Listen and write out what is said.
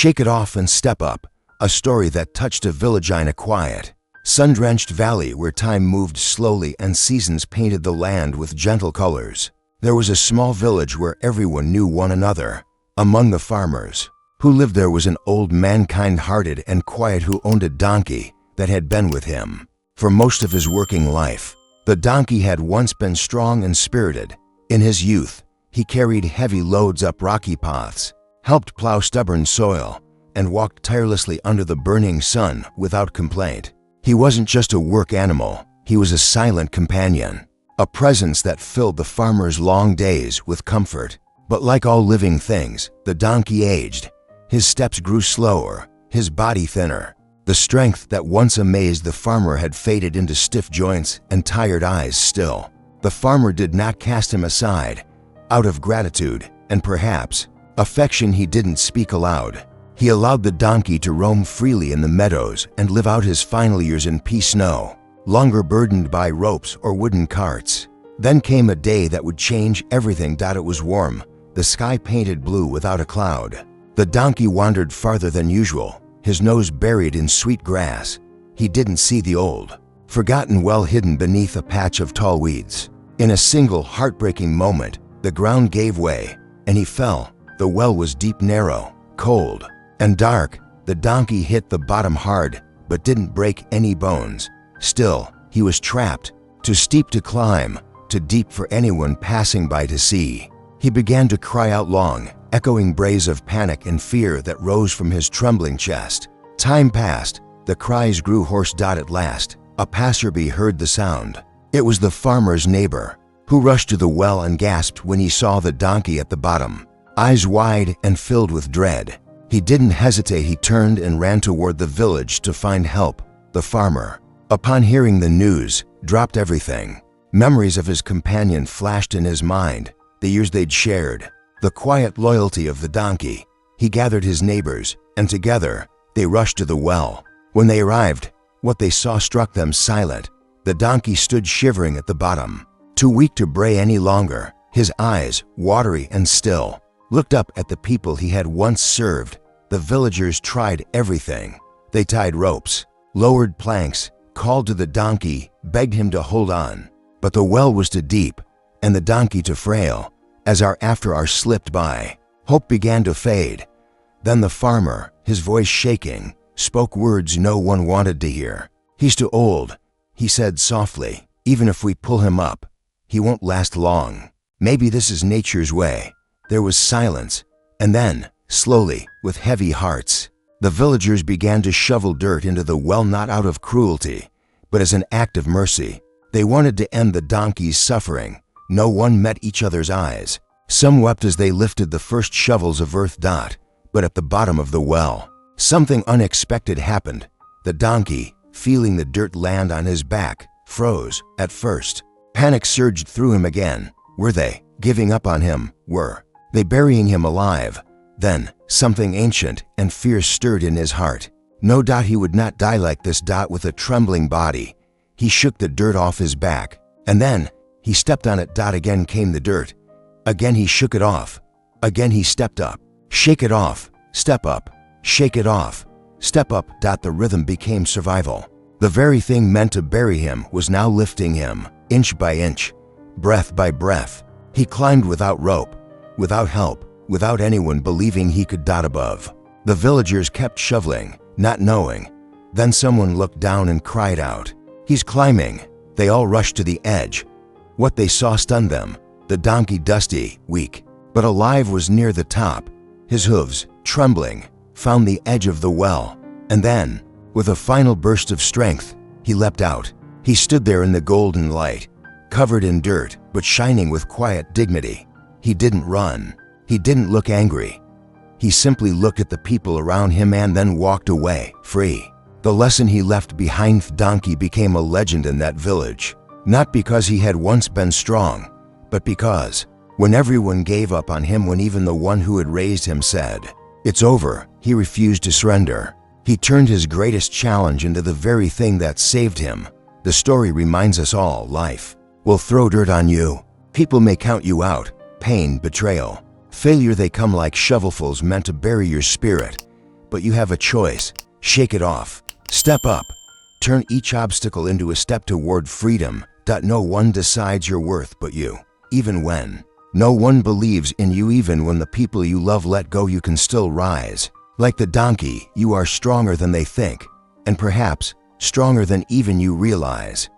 Shake It Off and Step Up, a story that touched a village in a quiet, sun-drenched valley where time moved slowly and seasons painted the land with gentle colors. There was a small village where everyone knew one another. Among the farmers who lived there was an old man, kind-hearted and quiet, who owned a donkey that had been with him for most of his working life. The donkey had once been strong and spirited. In his youth, he carried heavy loads up rocky paths, helped plow stubborn soil, and walked tirelessly under the burning sun without complaint. He wasn't just a work animal, he was a silent companion, a presence that filled the farmer's long days with comfort. But like all living things, the donkey aged. His steps grew slower, his body thinner. The strength that once amazed the farmer had faded into stiff joints and tired eyes still. The farmer did not cast him aside. Out of gratitude, and perhaps affection he didn't speak aloud, he allowed the donkey to roam freely in the meadows and live out his final years in peace, no longer burdened by ropes or wooden carts. Then came a day that would change everything. It was warm, the sky painted blue without a cloud. The donkey wandered farther than usual, his nose buried in sweet grass. He didn't see the old, forgotten well hidden beneath a patch of tall weeds. In a single heartbreaking moment, the ground gave way, and he fell. The well was deep, narrow, cold, and dark. The donkey hit the bottom hard, but didn't break any bones. Still, he was trapped, too steep to climb, too deep for anyone passing by to see. He began to cry out long, echoing brays of panic and fear that rose from his trembling chest. Time passed, the cries grew hoarse. At last, a passerby heard the sound. It was the farmer's neighbor, who rushed to the well and gasped when he saw the donkey at the bottom, eyes wide and filled with dread. He didn't hesitate, he turned and ran toward the village to find help. The farmer, upon hearing the news, dropped everything. Memories of his companion flashed in his mind, the years they'd shared, the quiet loyalty of the donkey. He gathered his neighbors, and together, they rushed to the well. When they arrived, what they saw struck them silent. The donkey stood shivering at the bottom, too weak to bray any longer. His eyes, watery and still, looked up at the people he had once served. The villagers tried everything. They tied ropes, lowered planks, called to the donkey, begged him to hold on. But the well was too deep, and the donkey too frail. As hour after hour slipped by, hope began to fade. Then the farmer, his voice shaking, spoke words no one wanted to hear. "He's too old," he said softly. "Even if we pull him up, he won't last long. Maybe this is nature's way." There was silence, and then, slowly, with heavy hearts, the villagers began to shovel dirt into the well, not out of cruelty, but as an act of mercy. They wanted to end the donkey's suffering. No one met each other's eyes. Some wept as they lifted the first shovels of earth. But at the bottom of the well, something unexpected happened. The donkey, feeling the dirt land on his back, froze. At first, panic surged through him again. Were they giving up on him? Were they burying him alive? Then, something ancient and fierce stirred in his heart. No, he would not die like this. With a trembling body, he shook the dirt off his back, and then he stepped on it. Again came the dirt. Again he shook it off. Again he stepped up. Shake it off, step up, shake it off, step up. The rhythm became survival. The very thing meant to bury him was now lifting him, inch by inch, breath by breath. He climbed without rope, without help, without anyone believing he could. Above, the villagers kept shoveling, not knowing. Then someone looked down and cried out, "He's climbing!" They all rushed to the edge. What they saw stunned them. The donkey, dusty, weak, but alive, was near the top. His hooves, trembling, found the edge of the well. And then, with a final burst of strength, he leapt out. He stood there in the golden light, covered in dirt, but shining with quiet dignity. He didn't run. He didn't look angry. He simply looked at the people around him and then walked away, free. The lesson he left behind. Donkey became a legend in that village, not because he had once been strong, but because, when everyone gave up on him, when even the one who had raised him said, "It's over," he refused to surrender. He turned his greatest challenge into the very thing that saved him. The story reminds us all, life will throw dirt on you. People may count you out. Pain, betrayal, failure, they come like shovelfuls meant to bury your spirit. But you have a choice. Shake it off. Step up. Turn each obstacle into a step toward freedom. No one decides your worth but you. Even when no one believes in you, even when the people you love let go, you can still rise. Like the donkey, you are stronger than they think, and perhaps stronger than even you realize.